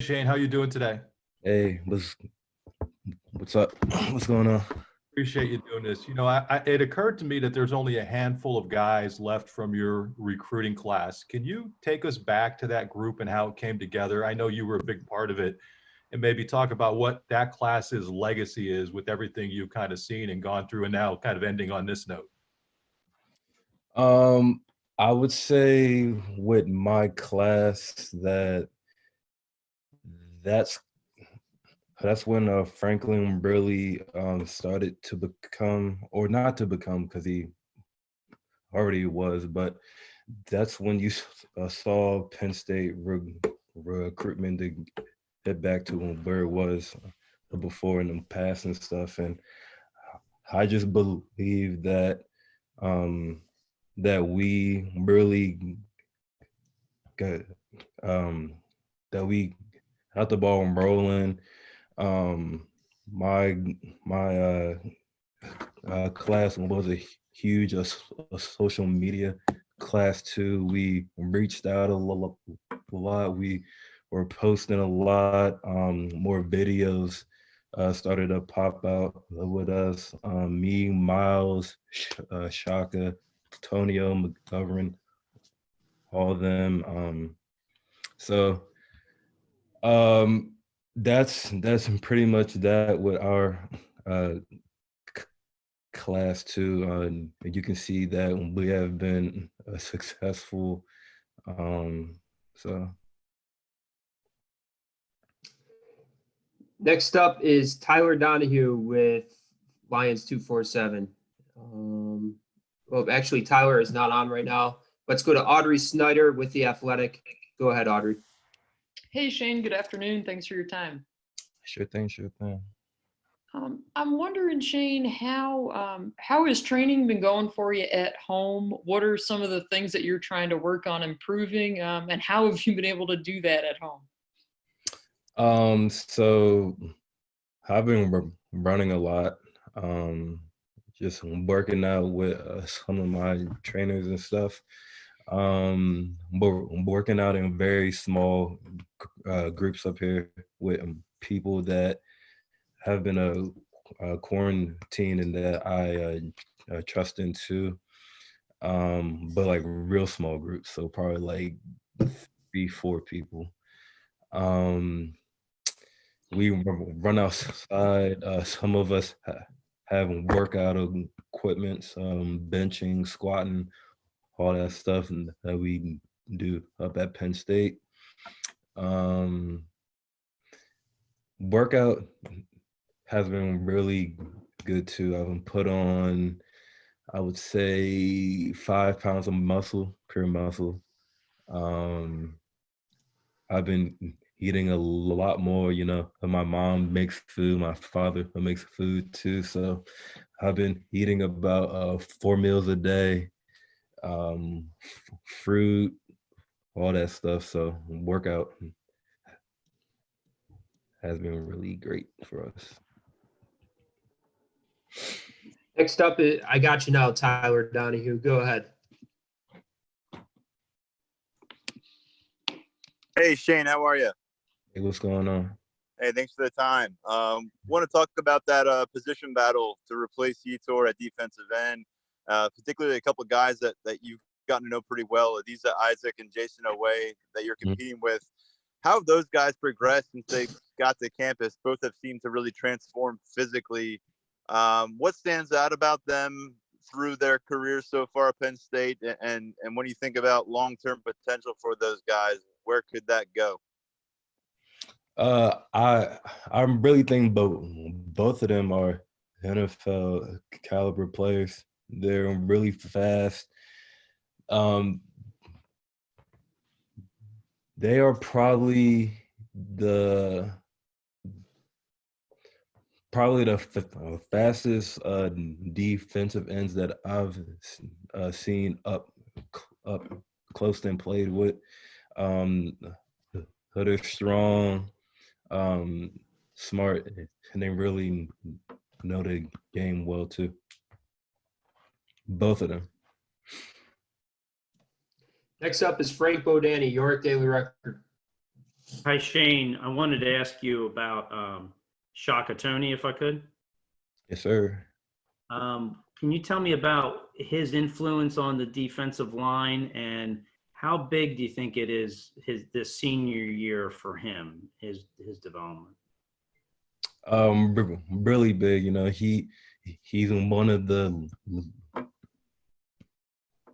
Shane, how you doing today? Hey, what's up? What's going on? Appreciate you doing this. It occurred to me that there's only a handful of guys left from your recruiting class. Can you take us back to that group and how it came together? I know you were a big part of it, and maybe talk about what that class's legacy is with everything you've kind of seen and gone through, and now kind of ending on this note. Um, I would say with my class that's that's when Franklin really started to become, or not to become, because he already was, but that's when you saw Penn State recruitment to get back to where it was before in the past and stuff. And I just believe um, that we really got um, that we got the ball rolling. Um, my my class was a huge a social media class too. We reached out a lot. We were posting a lot. More videos started to pop out with us. Me, Miles, Shaka, Tonio, McGovern, all of them. So um, that's pretty much that with our uh, class too. You can see that we have been successful. Um, so Next up is Tyler Donahue with Lions 247. Well, actually, Tyler is not on right now. Let's go to Audrey Snyder with The Athletic. Go ahead, Audrey. Hey, Shane, good afternoon. Thanks for your time. sure thing, sure thing. I'm wondering, Shane, how has training been going for you at home? What are some of the things that you're trying to work on improving, and how have you been able to do that at home? So I've been running a lot. Just working out with some of my trainers and stuff. But working out in very small groups up here with people that have been quarantined and that I trust into. But like real small groups, so probably like 3, 4 people. Um, we run outside. Some of us have workout equipment, benching, squatting, all that stuff and that we do up at Penn State. Um, Workout has been really good too. I've been put on, I would say, 5 pounds of muscle, pure muscle. Um, I've been eating a lot more, my mom makes food, my father makes food too. So I've been eating about 4 meals a day, fruit, all that stuff. So workout has been really great for us. Next up, I got you now, Tyler Donahue. Go ahead. Hey, Shane, how are you? Hey, what's going on? Hey, thanks for the time. Want to talk about that position battle to replace Yetur at defensive end, particularly a couple of guys that you've gotten to know pretty well, Adiza Isaac and Jason Oway, that you're competing with. How have those guys progressed since they got to campus? Both have seemed to really transform physically. What stands out about them through their careers so far at Penn State? And when you think about long-term potential for those guys, where could that go? I'm really thinking both of them are NFL caliber players. They're really fast. They are probably the fastest defensive ends that I've seen up close and played with. They're strong, smart, and they really know the game well too. Both of them. Next up is Frank Bodani, York Daily Record. Hi, Shane. I wanted to ask you about Shaka Tony, if I could. Yes, sir. Can you tell me about his influence on the defensive line, and how big do you think it is this senior year for him, his development? Really big. You know, he's one of the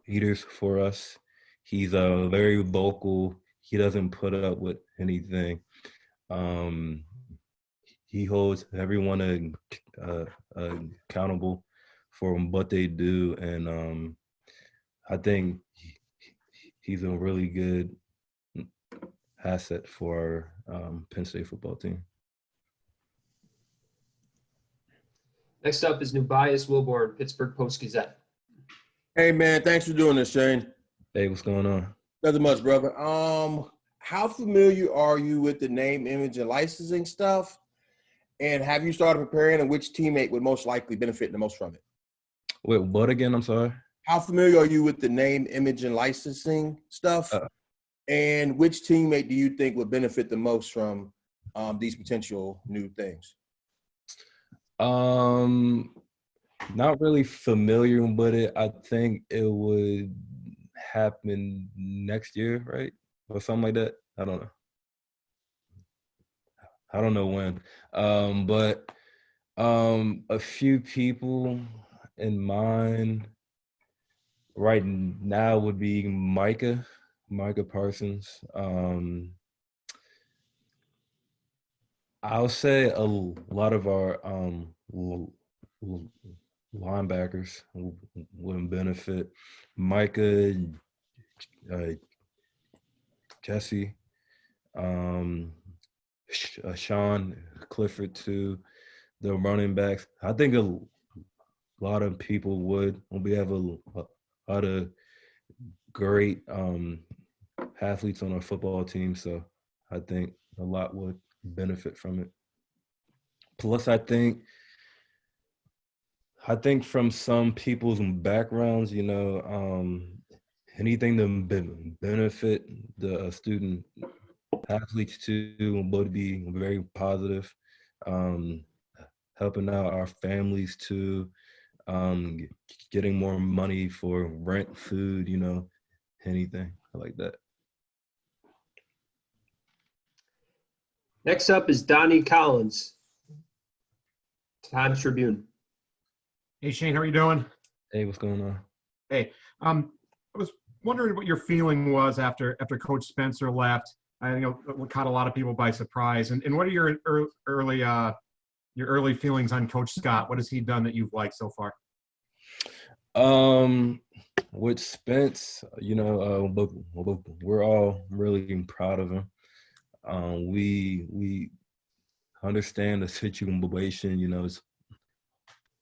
leaders for us. He's very vocal. He doesn't put up with anything. He holds everyone accountable for what they do, and I think he's a really good asset for our Penn State football team. Next up is Nubias Wilborn, Pittsburgh Post-Gazette. Hey man, thanks for doing this, Shane. Hey, what's going on? Nothing much, brother. How familiar are you with the name, image, and licensing stuff? And have you started preparing, and which teammate would most likely benefit the most from it? Wait, what again? I'm sorry. How familiar are you with the name, image, and licensing stuff? And which teammate do you think would benefit the most from these potential new things? Not really familiar with it. I think it would happen next year, right? Or something like that. I don't know when. But a few people in mind right now would be Micah Parsons. I'll say a lot of our linebackers would benefit. Micah, Jesse, Sean Clifford too. The running backs. I think a lot of people would. We have a lot of great athletes on our football team, so I think a lot would benefit from it. Plus, I think from some people's backgrounds, you know, anything to benefit the student athletes too would be very positive. Helping out our families too, getting more money for rent, food, you know, anything like that. Next up is Donnie Collins, Times Tribune. Hey Shane, how are you doing? Hey, what's going on? Hey, I was wondering what your feeling was after Coach Spencer left. I know it caught a lot of people by surprise. And what are your early feelings on Coach Scott? What has he done that you've liked so far? With Spence, you know, we're all really proud of him. We understand the situation, you know, it's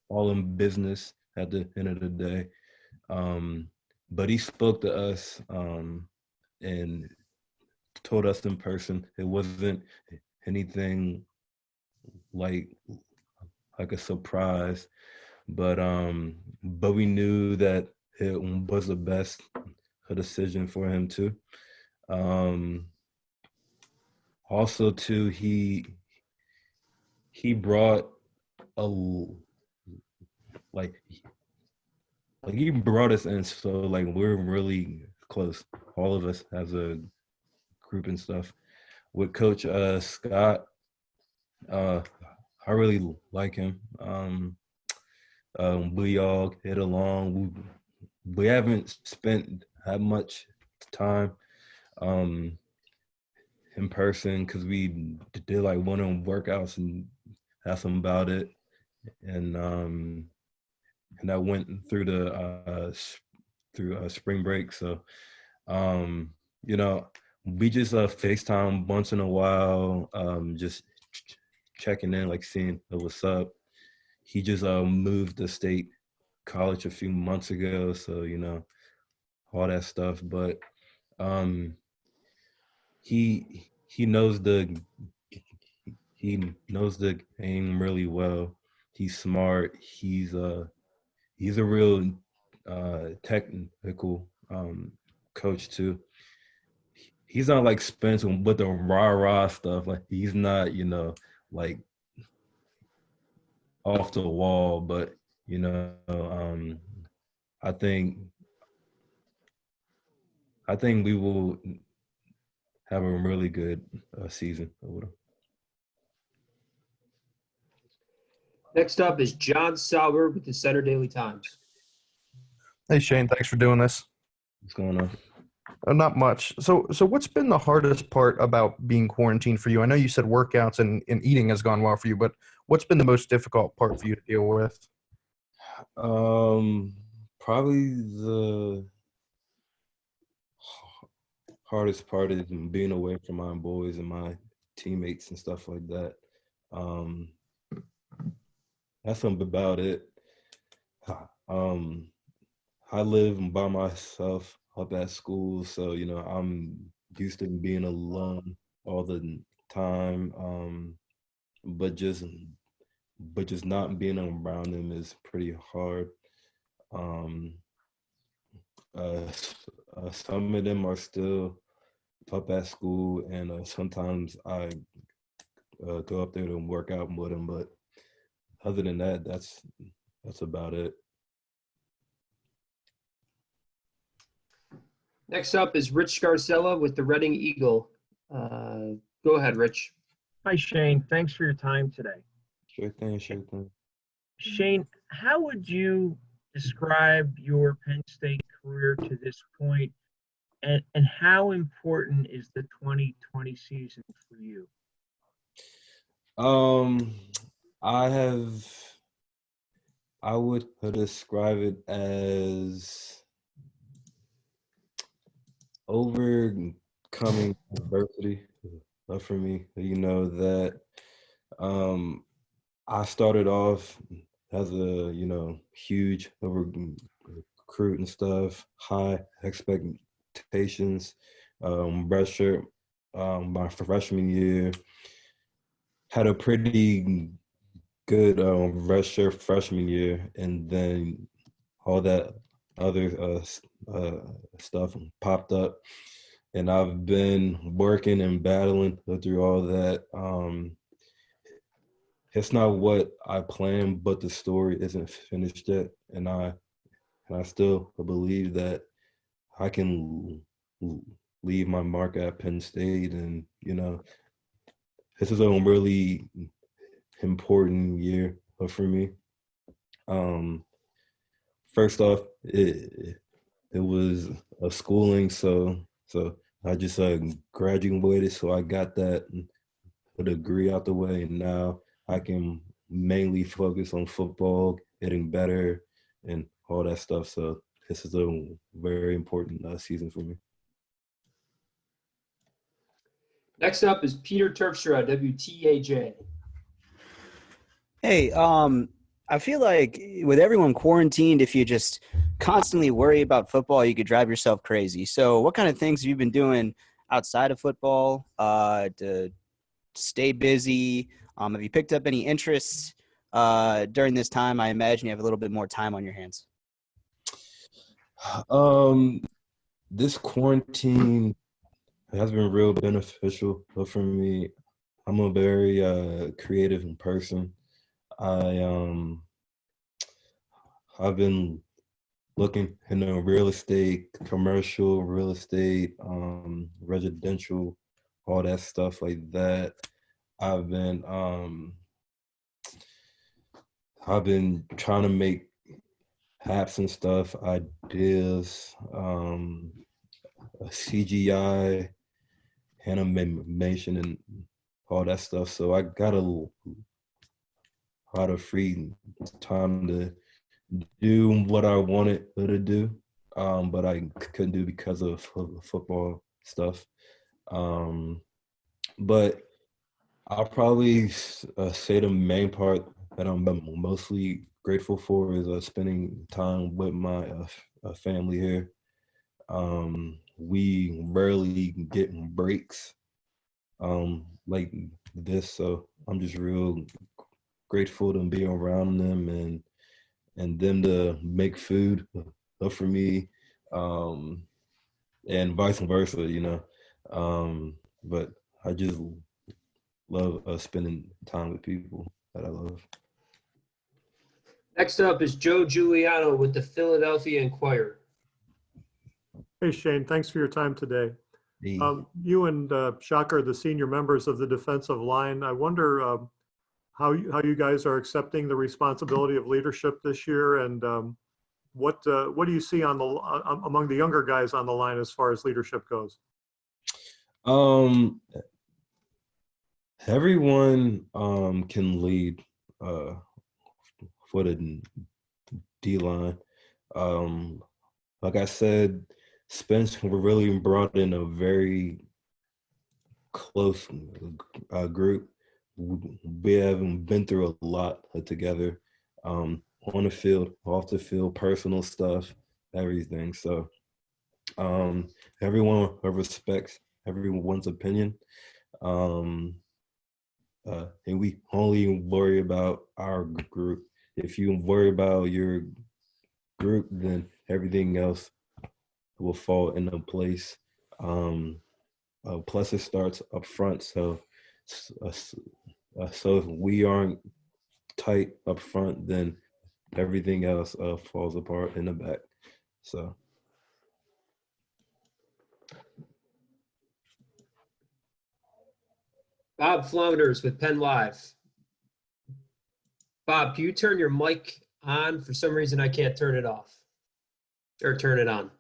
all in business at the end of the day. But he spoke to us and told us in person it wasn't anything like a surprise, but we knew that it was the best decision for him too. Also too, he brought he brought us in, so like we're really close, all of us as a group and stuff. With Coach Scott, I really like him. We all get along. We haven't spent that much time in person because we did like one-on-one workouts and asked him about it, and I went through the spring break. So you know, we just FaceTime once in a while, just checking in, like seeing what's up. He just moved to State College a few months ago, so you know, all that stuff. But he knows the game really well. He's smart. He's a real technical coach too. he's not like Spence with the rah-rah stuff. Like he's not, like off the wall, but I think we will have a really good season with him. Next up is John Sauber with the Center Daily Times. Hey Shane, thanks for doing this. What's going on? Not much. So what's been the hardest part about being quarantined for you? I know you said workouts and eating has gone well for you, but what's been the most difficult part for you to deal with? Probably the hardest part is being away from my boys and my teammates and stuff like that. That's something about it. I live by myself up at school, so I'm used to being alone all the time. But just not being around them is pretty hard. Some of them are still up at school, and sometimes I go up there to work out with them. But other than that, that's about it. Next up is Rich Scarcella with the Reading Eagle. Go ahead, Rich. Hi, Shane. Thanks for your time today. Sure thing. Shane, how would you describe your Penn State career to this point, and how important is the 2020 season for you? I would describe it as overcoming adversity for me. That I started off as a huge recruit and stuff, high expectations, redshirt my freshman year, had a pretty good redshirt freshman year, and then all that other stuff popped up, and I've been working and battling through all that. It's not what I planned, but the story isn't finished yet, and I still believe that I can leave my mark at Penn State, and this is a really important year for me. First off, it was a schooling, so I just graduated, so I got that degree out the way, and now I can mainly focus on football, getting better, and all that stuff. So this is a very important season for me. Next up is Peter Terpstra, WTAJ. Hey, I feel like with everyone quarantined, if you just constantly worry about football, you could drive yourself crazy. So what kind of things have you been doing outside of football to stay busy? Have you picked up any interests during this time? I imagine you have a little bit more time on your hands. This quarantine has been real beneficial for me. I'm a very creative person. I've been looking into real estate, commercial real estate, residential, all that stuff like that. I've been trying to make apps and stuff, ideas, CGI, animation, and all that stuff. So I got a lot of free time to do what I wanted to do, but I couldn't do because of football stuff. But I'll probably say the main part that I'm mostly grateful for is spending time with my family here. We rarely get breaks like this, so I'm just real grateful to be around them and them to make food for me, and vice versa. But I just love spending time with people that I love. Next up is Joe Giuliano with the Philadelphia Inquirer. Hey, Shane, thanks for your time today. Hey. You and Shaka are the senior members of the defensive line. I wonder how you guys are accepting the responsibility of leadership this year, and what do you see on the among the younger guys on the line as far as leadership goes? Everyone can lead for the D line. Like I said, Spence really brought in a very close group. We have been through a lot together, on the field, off the field, personal stuff, everything. So everyone respects everyone's opinion. And we only worry about our group. If you worry about your group, then everything else will fall into place. Plus, it starts up front. So if we aren't tight up front, then everything else falls apart in the back. So. Bob Flounders with Penn Live. Bob, can you turn your mic on? For some reason, I can't turn it off or turn it on.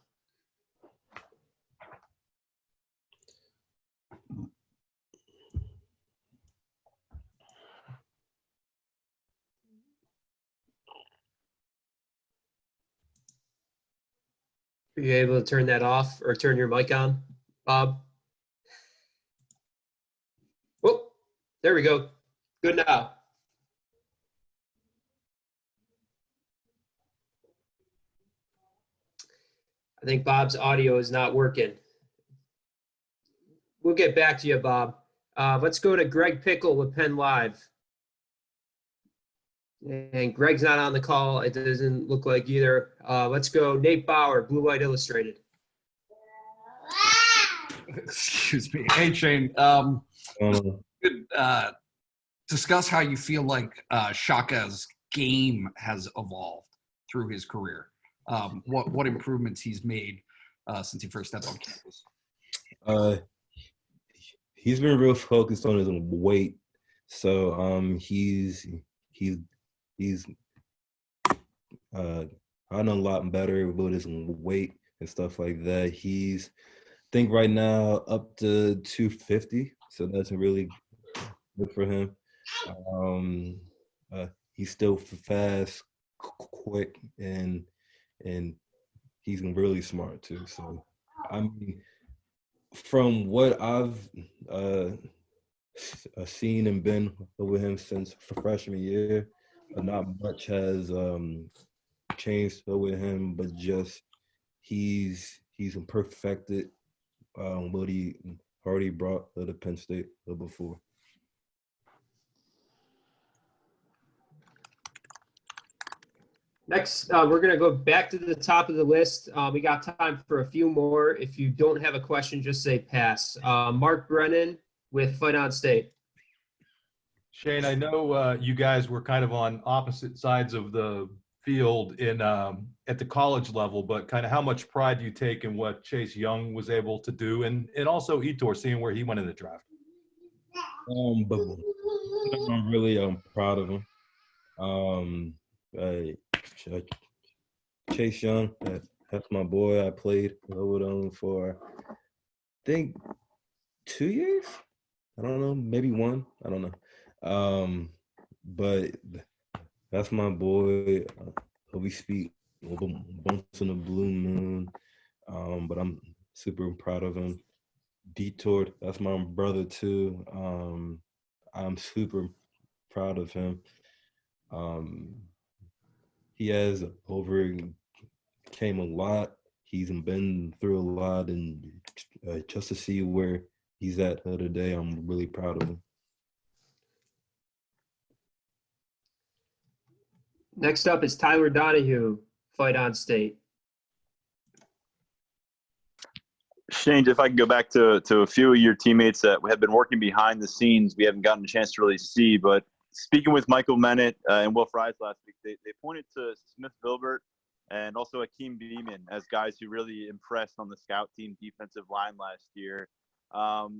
Are you able to turn that off or turn your mic on, Bob? Oh, there we go. Good now. I think Bob's audio is not working. We'll get back to you, Bob. Let's go to Greg Pickle with Penn Live. And Greg's not on the call. It doesn't look like either. Let's go Nate Bauer, Blue White Illustrated. Excuse me. Hey, Shane. Could discuss how you feel like Shaka's game has evolved through his career. What improvements he's made since he first stepped on campus. He's been real focused on his weight. So he's gotten a lot better with his weight and stuff like that. He's, I think right now up to 250. So that's really good for him. He's still fast, quick, and he's really smart too. So I mean, from what I've seen and been with him since freshman year, not much has changed with him, but just he's perfected what he already brought to the Penn State before. Next, we're going to go back to the top of the list. We got time for a few more. If you don't have a question, just say pass. Mark Brennan with Fight On State. Shane, I know you guys were kind of on opposite sides of the field in at the college level, but kind of how much pride do you take in what Chase Young was able to do, and also Etor, seeing where he went in the draft? But I'm really proud of him. Chase Young, that's my boy. I played with him for, I think, 2 years. I don't know, maybe one. I don't know. But that's my boy. We speak once in a blue moon. But I'm super proud of him. Detour, that's my brother too. I'm super proud of him. He has overcame a lot. He's been through a lot, and just to see where he's at today, I'm really proud of him. Next up is Tyler Donahue, Fight On State. Shane, if I can go back to a few of your teammates that have been working behind the scenes, we haven't gotten a chance to really see. But speaking with Michael Mennett and Will Fries last week, they pointed to Smith Vilbert and also Akeem Beeman as guys who really impressed on the scout team defensive line last year.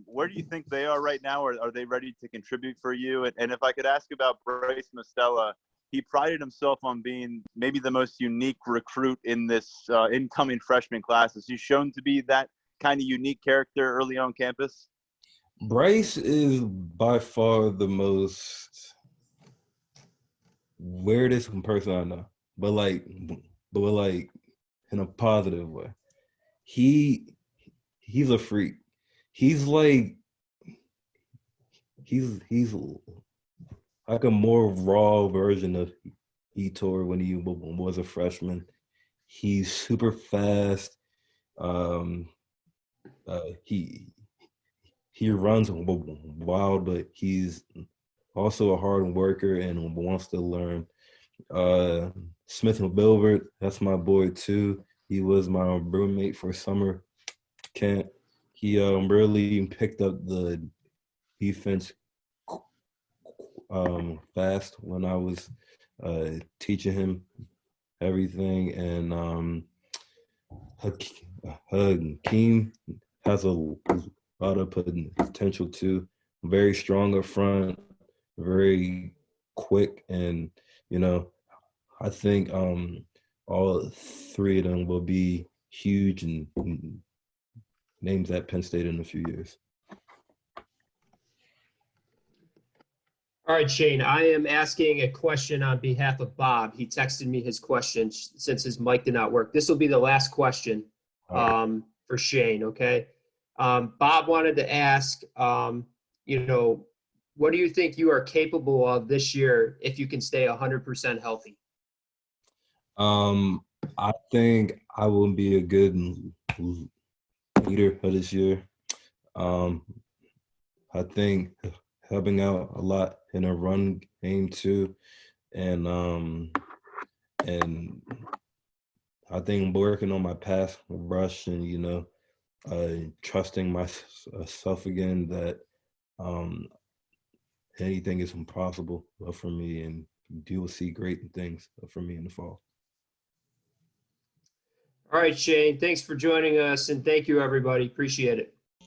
Where do you think they are right now? Are they ready to contribute for you? And if I could ask about Bryce Mostella, he prided himself on being maybe the most unique recruit in this incoming freshman class. Has he shown to be that kind of unique character early on campus? Bryce is by far the most weirdest person I know, but like in a positive way. He's a freak. He's like he's like a more raw version of Etor when he was a freshman. He's super fast. He runs wild, but he's also a hard worker and wants to learn. Smith and Bilbert, that's my boy too. He was my roommate for summer camp. He really picked up the defense fast when I was teaching him everything. And Hakeem has a lot of potential too. Very strong up front, very quick, and I think all three of them will be huge and names at Penn State in a few years. All right, Shane, I am asking a question on behalf of Bob. He texted me his question since his mic did not work. This will be the last question for Shane, okay? Bob wanted to ask, what do you think you are capable of this year if you can stay 100% healthy? I think I will be a good leader for this year. I think helping out a lot in a run game too, and I think working on my pass rush and trusting myself again that anything is impossible for me, and you will see great things from me in the fall. All right, Shane, thanks for joining us, and thank you, everybody. Appreciate it.